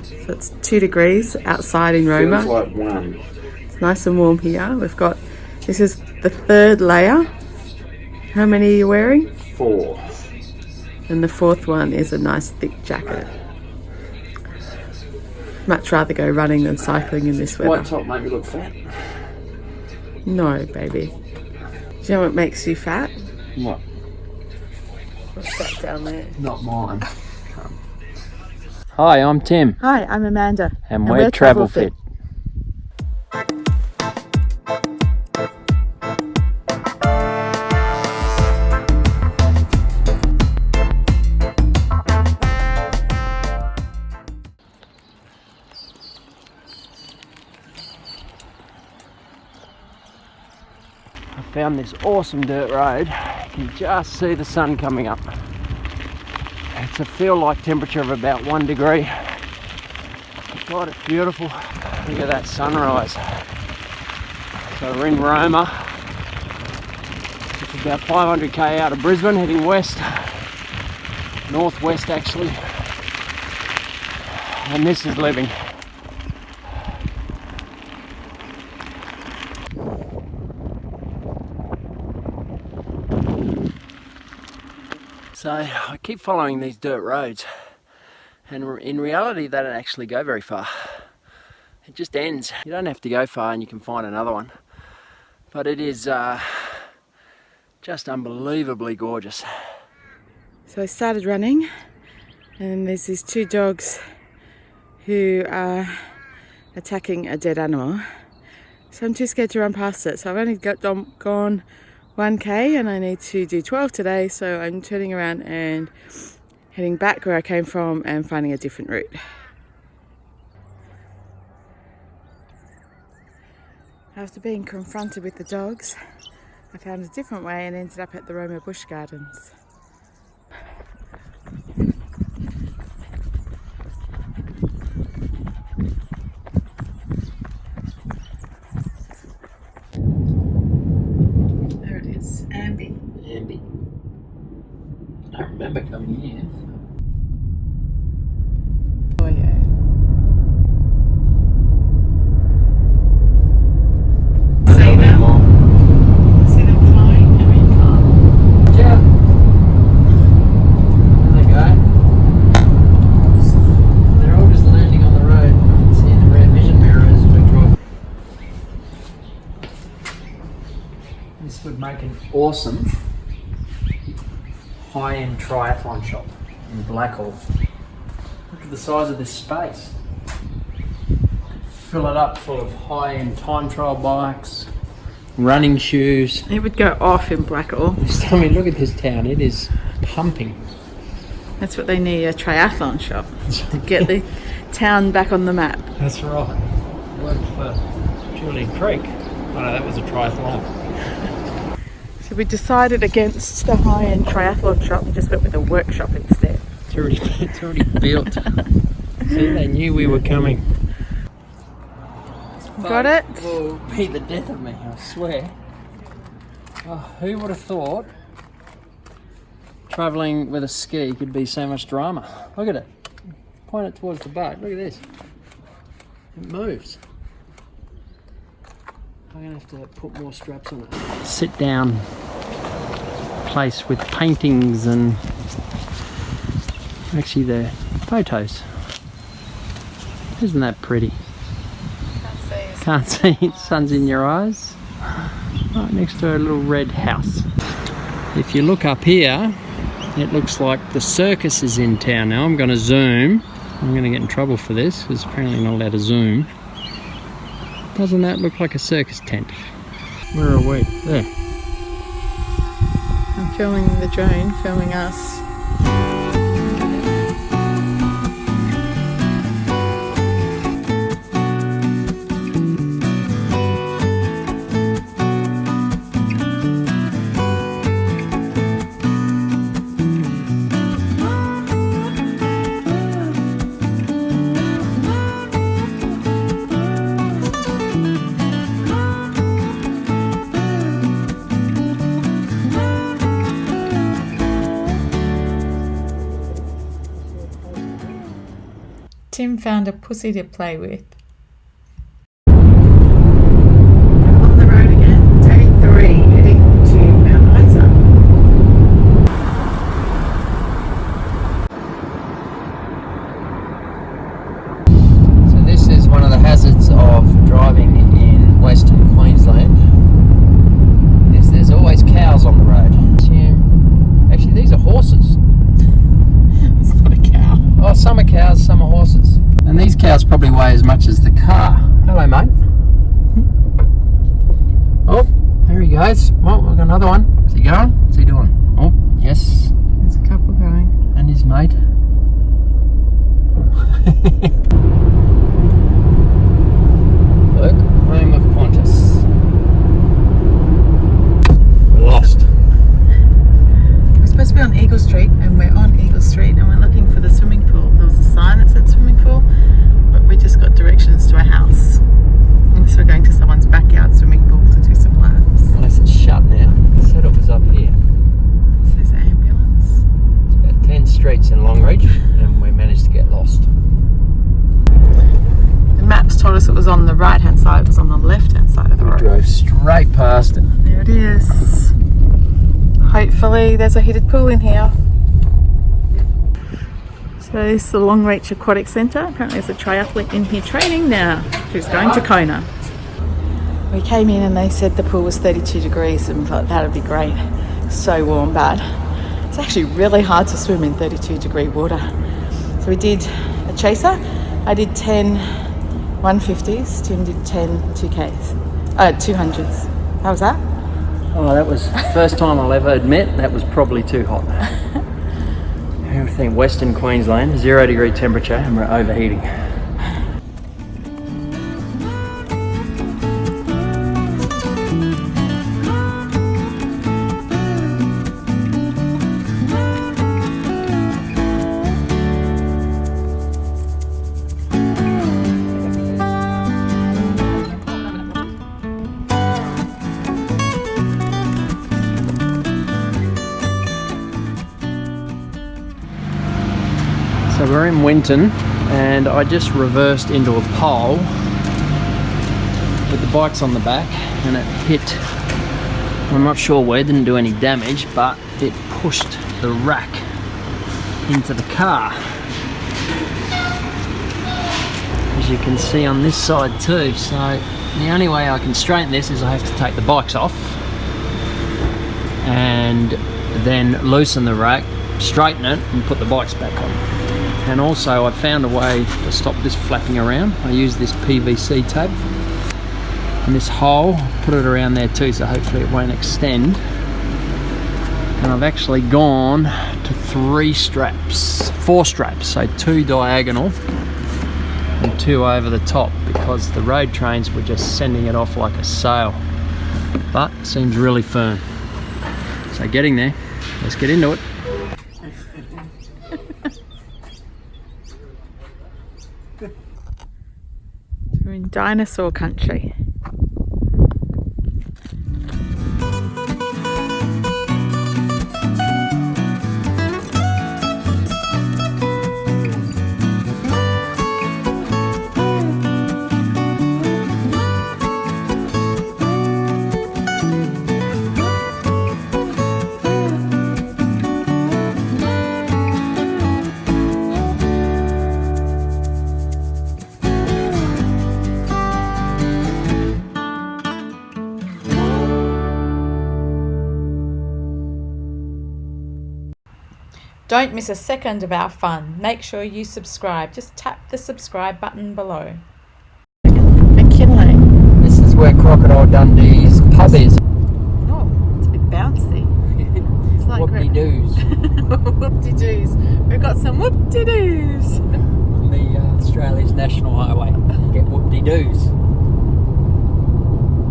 So it's 2 degrees outside in Roma. Feels like 1. It's nice and warm here. We've got, this is the 3rd layer. How many are you wearing? 4. And the 4th one is a nice thick jacket. Much rather go running than cycling in this weather. White top make me look fat. No, baby. Do you know what makes you fat? What? What's that down there? Not mine. Hi, I'm Tim. Hi, I'm Amanda. And we're Travel Fit. I found this awesome dirt road. You can just see the sun coming up. It's a feel-like temperature of about 1 degree. God, it's beautiful. Look at that sunrise. So we're in Roma. It's about 500k out of Brisbane, heading west. Northwest actually. And this is living. So I keep following these dirt roads, and in reality they don't actually go very far. It just ends. You don't have to go far and you can find another one. But it is just unbelievably gorgeous. So I started running, and there's these 2 dogs who are attacking a dead animal. So I'm too scared to run past it. So I've only gone 1k and I need to do 12 today, so I'm turning around and heading back where I came from and finding a different route. After being confronted with the dogs, I found a different way and ended up at the Roma Bush Gardens. I remember coming here. Oh yeah. See them? See them flying? No, you can't. Yeah. There they go. They're all just landing on the road. You can see the rear vision mirror as we drive. This would make an awesome high-end triathlon shop in Blackall. Look at the size of this space. Fill it up full of high-end time trial bikes, running shoes. It would go off in Blackall. I mean, look at this town. It is pumping. That's what they need, a triathlon shop to get the town back on the map. That's right. Worked for Julian Creek. Oh no, that was a triathlon. So we decided against the high-end triathlon shop and just went with a workshop instead. It's already built. See, they knew we were coming. Got it? Will be the death of me, I swear. Oh, who would have thought travelling with a ski could be so much drama? Look at it. Point it towards the boat. Look at this. It moves. I'm going to have to put more straps on it. Sit down place with paintings and actually they're photos. Isn't that pretty? Can't see it. Sun's in your eyes. Right next to a little red house. If you look up here, it looks like the circus is in town now. I'm going to zoom. I'm going to get in trouble for this because apparently not allowed to zoom. Doesn't that look like a circus tent? Where are we? There. I'm filming the drone, filming us. Tim found a pussy to play with. On the road again, day 3, heading to Mount Isa. So this is one of the hazards of driving in Western Queensland. There's always cows on the road. Actually, these are horses. It's not a cow. Oh, some are cows, some are horses. And these cows probably weigh as much as the car. Hello, mate. Oh, there he goes. Oh, we've got another one. Is he going? What's he doing? Oh, yes. There's a couple going. And his mate. Look, home of Qantas. We're lost. We're supposed to be on Eagle Street, and we're on Eagle Street, and we're looking for the swimming pool. There was a sign that said swimming pool, but we just got directions to a house. And so we're going to someone's backyard swimming pool to do some laps. Unless it's shut now. It said it was up here. This is ambulance. It's about 10 streets in Longreach, and we managed to get lost. The maps told us it was on the right hand side, it was on the left hand side of the We road. drove straight past it. There it is. Hopefully there's a heated pool in here. So this is the Longreach Aquatic Centre. Apparently there's a triathlete in here training now who's going to Kona. We came in and they said the pool was 32 degrees and we thought that would be great. So warm, but it's actually really hard to swim in 32 degree water. So we did a chaser. I did 10 150s, Tim did 10 2Ks. 200s. How was that? Oh, that was the first time I'll ever admit that was probably too hot. Everything Western Queensland, 0 degree temperature, and we're overheating. So we're in Winton, and I just reversed into a pole with the bikes on the back, and it hit, I'm not sure where, it didn't do any damage, but it pushed the rack into the car. As you can see on this side too, so the only way I can straighten this is I have to take the bikes off and then loosen the rack, straighten it and put the bikes back on. And also I found a way to stop this flapping around. I use this PVC tape and this hole, put it around there too, so hopefully it won't extend. And I've actually gone to 4 straps, so 2 diagonal and 2 over the top, because the road trains were just sending it off like a sail, but it seems really firm. So getting there, let's get into it. We're in dinosaur country. Don't miss a second of our fun. Make sure you subscribe. Just tap the subscribe button below. MACKINLEY. This is where Crocodile Dundee's pub is. Oh, it's a bit bouncy. It's like Whoop-de-doos. whoop-de-doos. We've got some whoop-de-doos. On the Australia's National Highway. Get whoop-de-doos.